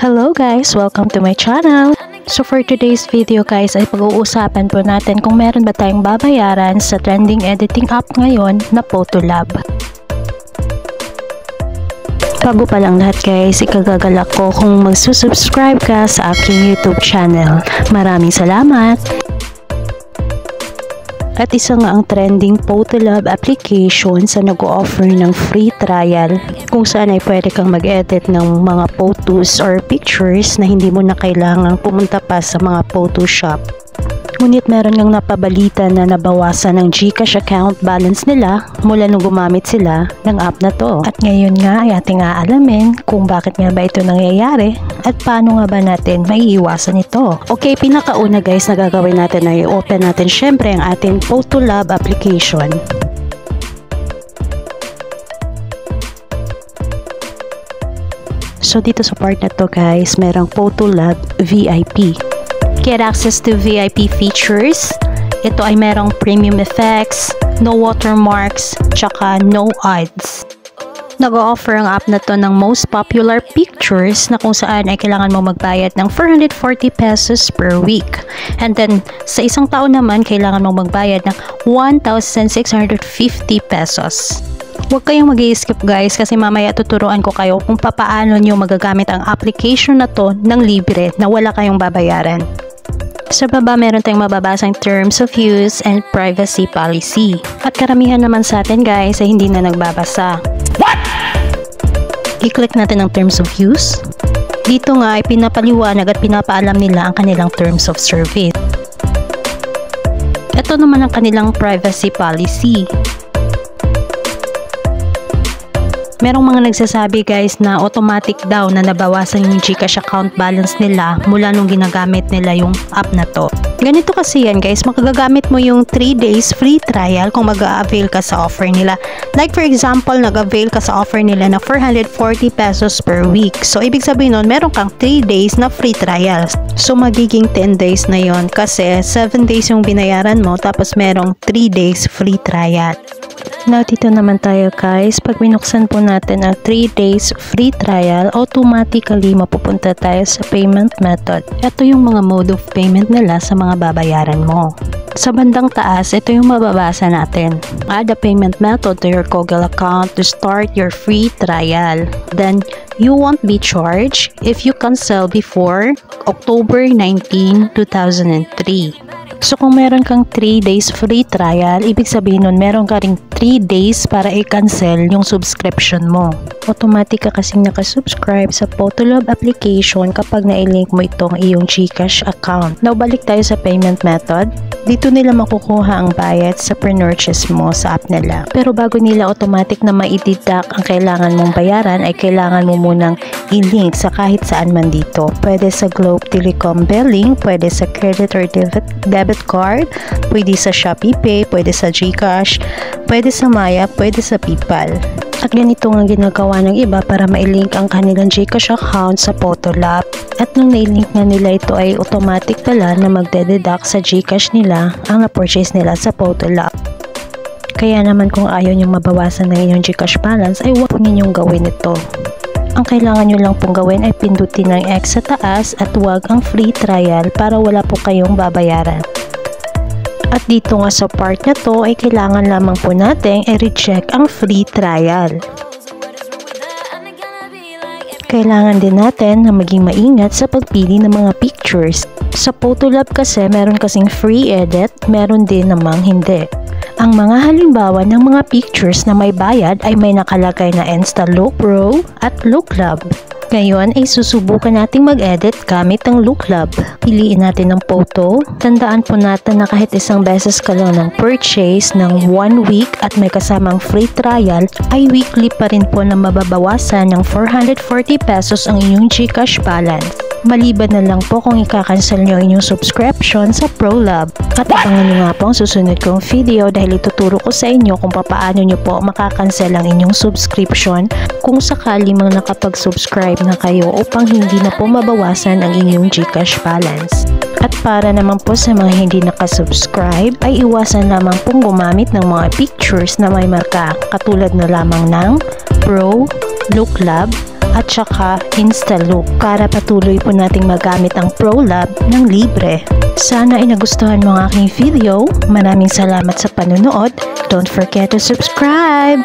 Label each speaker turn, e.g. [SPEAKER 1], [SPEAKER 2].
[SPEAKER 1] Hello guys! Welcome to my channel! So for today's video guys ay pag-uusapan po natin kung meron ba tayong babayaran sa trending editing app ngayon na Photolab. Bago pa lang lahat guys, ikagagalak ko kung magsusubscribe ka sa aking YouTube channel. Maraming salamat! At isa nga ang trending Photolab application sa nag-o-offer ng free trial kung saan ay pwede kang mag-edit ng mga photos or pictures na hindi mo na kailangang pumunta pa sa mga Photoshop. Ngunit meron ngang napabalita na nabawasan ng GCash account balance nila mula nung gumamit sila ng app na to. At ngayon nga ay ating aalamin kung bakit nga ba ito nangyayari at paano nga ba natin maiiwasan ito. Okay, pinakauna guys na gagawin natin ay open natin syempre ang ating Photolab application. So dito sa part na to guys, merong Photolab VIP. Get access to VIP features. Ito ay merong premium effects, no watermarks, tsaka no ads. Nag-o-offer ang app na to ng most popular pictures na kung saan ay kailangan mo magbayad ng 440 pesos per week. And then, sa isang taon naman, kailangan mo magbayad ng 1,650 pesos. Huwag kayong mag-i-skip guys kasi mamaya tuturuan ko kayo kung papaano nyo magagamit ang application na to ng libre na wala kayong babayaran. Sa baba, meron tayong mababasang terms of use and privacy policy. At karamihan naman sa atin guys ay hindi na nagbabasa. What? I-click natin ang terms of use. Dito nga ay pinapaliwanag at pinapaalam nila ang kanilang terms of service. Ito naman ang kanilang privacy policy. Merong mga nagsasabi guys na automatic daw na nabawasan yung GCash account balance nila mula nung ginagamit nila yung app na to. Ganito kasi yan guys, makagagamit mo yung 3 days free trial kung mag-a-avail ka sa offer nila. Like for example, nag-avail ka sa offer nila na 440 pesos per week. So ibig sabihin nun, meron kang 3 days na free trial. So magiging 10 days na yon kasi 7 days yung binayaran mo tapos merong 3 days free trial. Now dito naman tayo guys, pag binuksan po natin ang 3 days free trial, automatically mapupunta tayo sa payment method. Ito yung mga mode of payment nila sa mga babayaran mo. Sa bandang taas, ito yung mababasa natin. Add a payment method to your Google account to start your free trial. Then, you won't be charged if you cancel before October 19, 2003. So kung meron kang 3 days free trial, ibig sabihin nun meron ka ring 3 days para i-cancel yung subscription mo. Automatic ka kasing nakasubscribe sa Photolab application kapag na-link mo itong iyong GCash account. Now balik tayo sa payment method. Dito nila makukuha ang bayad sa pre-purchase mo sa app nila. Pero bago nila automatic na ma-deduct ang kailangan mong bayaran ay kailangan mo munang i-link sa kahit saan man dito. Pwede sa Globe Telecom Billing, pwede sa credit or debit card, pwede sa Shopee Pay, pwede sa GCash, pwede sa Maya, pwede sa PayPal. At ganito nga ginagawa ng iba para ma-link ang kanilang GCash account sa Photolab. At nung na-link nga nila ito ay automatic pala na magde-deduct sa GCash nila ang na-purchase nila sa Photolab. Kaya naman kung ayaw nyo mabawasan ng inyong GCash balance ay huwag ninyong gawin ito. Ang kailangan nyo lang pong gawin ay pindutin ang X sa taas at huwag ang free trial para wala po kayong babayaran. At dito nga sa part na to ay kailangan lamang po natin i-reject ang free trial. Kailangan din natin na maging maingat sa pagpili ng mga pictures. Sa Photolab kasi meron kasing free edit, meron din namang hindi. Ang mga halimbawa ng mga pictures na may bayad ay may nakalagay na Insta Look Pro at Look Lab. Ngayon ay susubukan nating mag-edit gamit ang Look Lab. Piliin natin ng photo. Tandaan po natin na kahit isang beses ka lang ng purchase ng 1 week at may kasamang free trial, ay weekly pa rin po na mababawasan ng 440 pesos ang inyong GCash balance. Maliban na lang po kung ika-cancel nyo inyong subscription sa ProLab. At abangan nyo nga po ang susunod kong video dahil ituturo ko sa inyo kung paano nyo po makakancel ang inyong subscription kung sakali mang nakapag-subscribe na kayo upang hindi na po mabawasan ang inyong GCash balance. At para naman po sa mga hindi nakasubscribe ay iwasan lamang pong gumamit ng mga pictures na may marka katulad na lamang ng Pro, Look Lab, at saka Instaloop para patuloy po nating magamit ang ProLab ng libre. Sana ay nagustuhan mo ang aking video. Maraming salamat sa panunood. Don't forget to subscribe!